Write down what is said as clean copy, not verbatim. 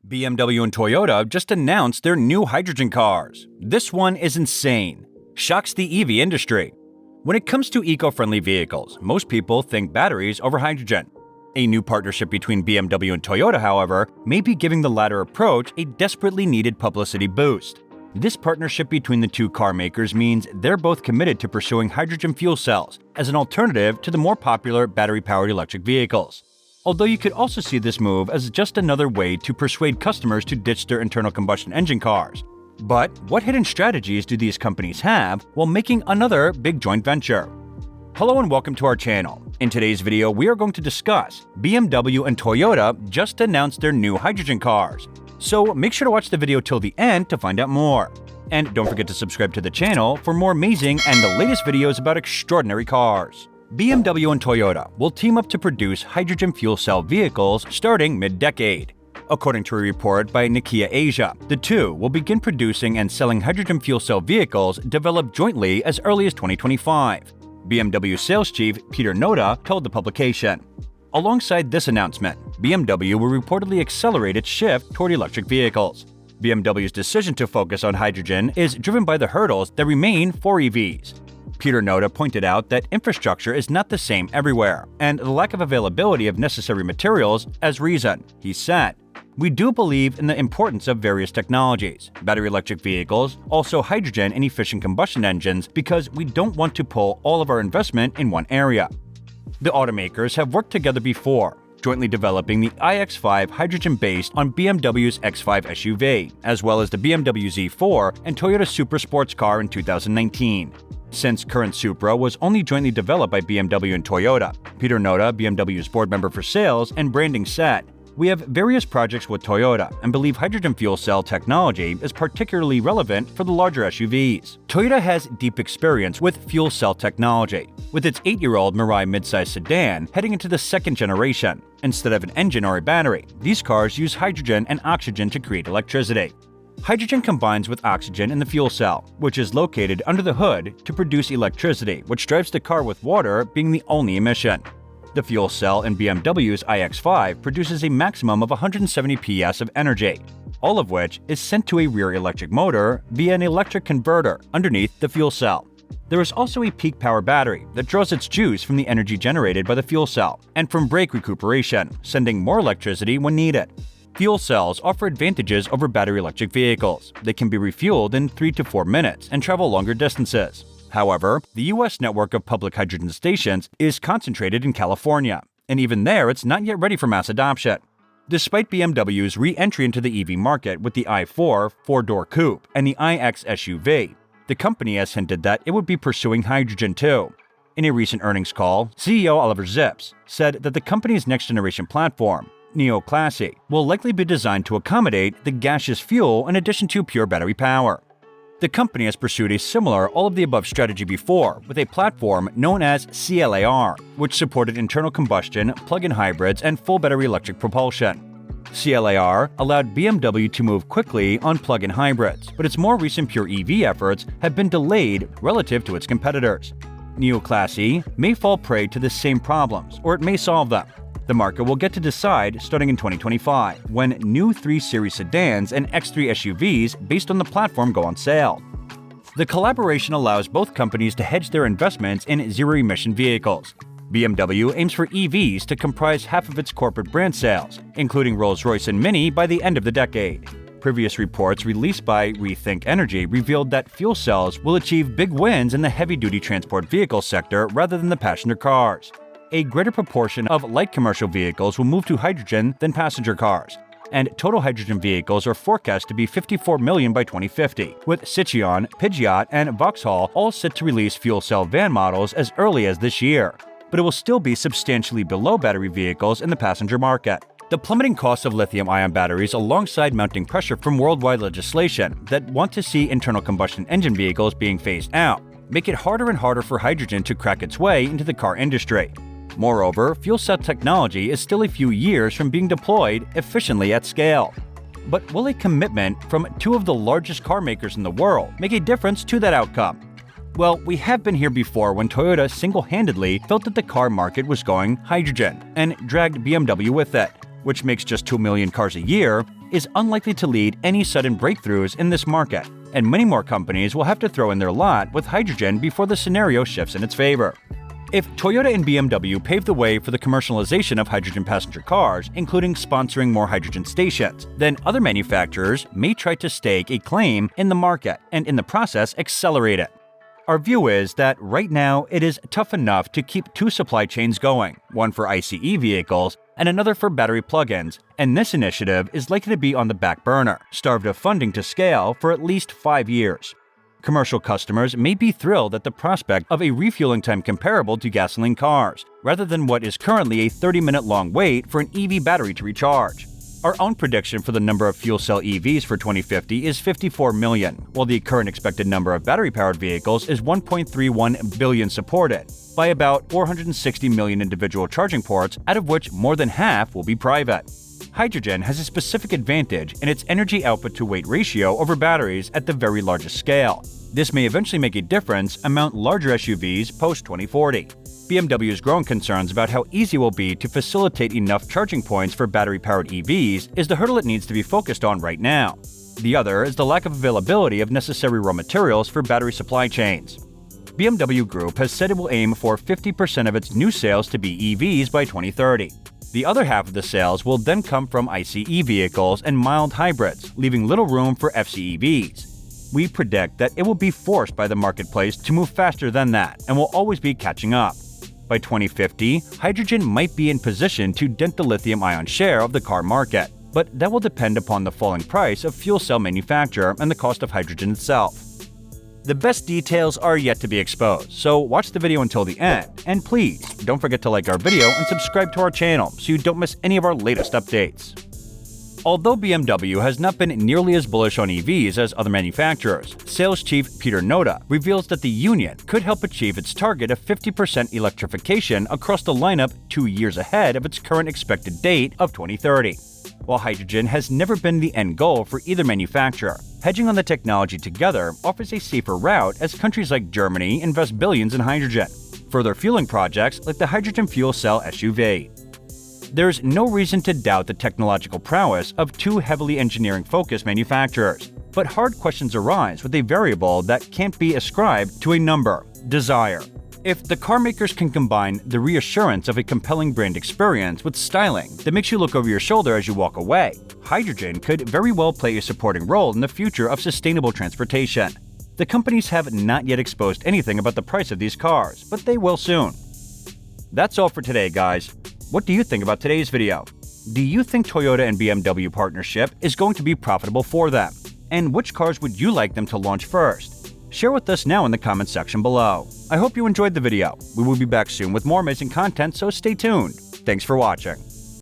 BMW and Toyota just announced their new hydrogen cars. This one is insane. Shocks the EV industry. When it comes to eco-friendly vehicles, most people think batteries over hydrogen. A new partnership between BMW and Toyota, however, may be giving the latter approach a desperately needed publicity boost. This partnership between the two car makers means they're both committed to pursuing hydrogen fuel cells as an alternative to the more popular battery-powered electric vehicles. Although you could also see this move as just another way to persuade customers to ditch their internal combustion engine cars. But what hidden strategies do these companies have while making another big joint venture? Hello and welcome to our channel. In today's video, we are going to discuss BMW and Toyota just announced their new hydrogen cars. So make sure to watch the video till the end to find out more. And don't forget to subscribe to the channel for more amazing and the latest videos about extraordinary cars. BMW and Toyota will team up to produce hydrogen fuel cell vehicles starting mid-decade. According to a report by Nikkei Asia, the two will begin producing and selling hydrogen fuel cell vehicles developed jointly as early as 2025. BMW sales chief Peter Noda told the publication. Alongside this announcement, BMW will reportedly accelerate its shift toward electric vehicles. BMW's decision to focus on hydrogen is driven by the hurdles that remain for EVs. Peter Noda pointed out that infrastructure is not the same everywhere, and the lack of availability of necessary materials as reason. He said, "We do believe in the importance of various technologies, battery electric vehicles, also hydrogen and efficient combustion engines, because we don't want to pull all of our investment in one area." The automakers have worked together before, jointly developing the iX5 hydrogen based on BMW's X5 SUV, as well as the BMW Z4 and Toyota Supra sports car in 2019. Since current Supra was only jointly developed by BMW and Toyota, Peter Noda, BMW's board member for sales and branding, said, "We have various projects with Toyota and believe hydrogen fuel cell technology is particularly relevant for the larger SUVs. Toyota has deep experience with fuel cell technology, with its 8-year-old Mirai midsize sedan heading into the second generation. Instead of an engine or a battery, these cars use hydrogen and oxygen to create electricity. Hydrogen combines with oxygen in the fuel cell, which is located under the hood to produce electricity, which drives the car with water being the only emission. The fuel cell in BMW's iX5 produces a maximum of 170 PS of energy, all of which is sent to a rear electric motor via an electric converter underneath the fuel cell. There is also a peak power battery that draws its juice from the energy generated by the fuel cell and from brake recuperation, sending more electricity when needed. Fuel cells offer advantages over battery electric vehicles. They can be refueled in 3 to 4 minutes and travel longer distances. However, the U.S. network of public hydrogen stations is concentrated in California, and even there it's not yet ready for mass adoption. Despite BMW's re-entry into the EV market with the i4 4-door coupe and the iX SUV, the company has hinted that it would be pursuing hydrogen too. In a recent earnings call, CEO Oliver Zips said that the company's next-generation platform, Neo Classy, will likely be designed to accommodate the gaseous fuel in addition to pure battery power. The company has pursued a similar all-of-the-above strategy before with a platform known as CLAR, which supported internal combustion, plug-in hybrids, and full battery electric propulsion. CLAR allowed BMW to move quickly on plug-in hybrids, but its more recent pure EV efforts have been delayed relative to its competitors. Neo Classy may fall prey to the same problems, or it may solve them. The market will get to decide starting in 2025, when new 3 Series sedans and X3 SUVs based on the platform go on sale. The collaboration allows both companies to hedge their investments in zero-emission vehicles. BMW aims for EVs to comprise half of its corporate brand sales, including Rolls-Royce and Mini, by the end of the decade. Previous reports released by Rethink Energy revealed that fuel cells will achieve big wins in the heavy-duty transport vehicle sector rather than the passenger cars. A greater proportion of light commercial vehicles will move to hydrogen than passenger cars, and total hydrogen vehicles are forecast to be 54 million by 2050, with Citroën, Peugeot, and Vauxhall all set to release fuel cell van models as early as this year, but it will still be substantially below battery vehicles in the passenger market. The plummeting cost of lithium-ion batteries alongside mounting pressure from worldwide legislation that want to see internal combustion engine vehicles being phased out make it harder and harder for hydrogen to crack its way into the car industry. Moreover, fuel cell technology is still a few years from being deployed efficiently at scale. But will a commitment from 2 of the largest car makers in the world make a difference to that outcome? Well, we have been here before when Toyota single-handedly felt that the car market was going hydrogen and dragged BMW with it, which makes just 2 million cars a year, is unlikely to lead any sudden breakthroughs in this market, and many more companies will have to throw in their lot with hydrogen before the scenario shifts in its favor. If Toyota and BMW pave the way for the commercialization of hydrogen passenger cars, including sponsoring more hydrogen stations, then other manufacturers may try to stake a claim in the market and in the process accelerate it. Our view is that right now it is tough enough to keep two supply chains going, one for ICE vehicles and another for battery plug-ins, and this initiative is likely to be on the back burner, starved of funding to scale for at least 5 years. Commercial customers may be thrilled at the prospect of a refueling time comparable to gasoline cars, rather than what is currently a 30-minute long wait for an EV battery to recharge. Our own prediction for the number of fuel cell EVs for 2050 is 54 million, while the current expected number of battery-powered vehicles is 1.31 billion supported, by about 460 million individual charging ports, out of which more than half will be private. Hydrogen has a specific advantage in its energy output-to-weight ratio over batteries at the very largest scale. This may eventually make a difference among larger SUVs post-2040. BMW's growing concerns about how easy it will be to facilitate enough charging points for battery-powered EVs is the hurdle it needs to be focused on right now. The other is the lack of availability of necessary raw materials for battery supply chains. BMW Group has said it will aim for 50% of its new sales to be EVs by 2030. The other half of the sales will then come from ICE vehicles and mild hybrids, leaving little room for FCEVs. We predict that it will be forced by the marketplace to move faster than that and will always be catching up. By 2050, hydrogen might be in position to dent the lithium-ion share of the car market, but that will depend upon the falling price of fuel cell manufacture and the cost of hydrogen itself. The best details are yet to be exposed, so watch the video until the end, and please don't forget to like our video and subscribe to our channel so you don't miss any of our latest updates. Although BMW has not been nearly as bullish on EVs as other manufacturers, sales chief Peter Noda reveals that the union could help achieve its target of 50% electrification across the lineup 2 years ahead of its current expected date of 2030. While hydrogen has never been the end goal for either manufacturer, hedging on the technology together offers a safer route as countries like Germany invest billions in hydrogen, further fueling projects like the hydrogen fuel cell SUV. There's no reason to doubt the technological prowess of two heavily engineering-focused manufacturers, but hard questions arise with a variable that can't be ascribed to a number: desire. If the carmakers can combine the reassurance of a compelling brand experience with styling that makes you look over your shoulder as you walk away, hydrogen could very well play a supporting role in the future of sustainable transportation. The companies have not yet exposed anything about the price of these cars, but they will soon. That's all for today, guys. What do you think about today's video? Do you think Toyota and BMW partnership is going to be profitable for them? And which cars would you like them to launch first? Share with us now in the comments section below. I hope you enjoyed the video. We will be back soon with more amazing content, so stay tuned. Thanks for watching.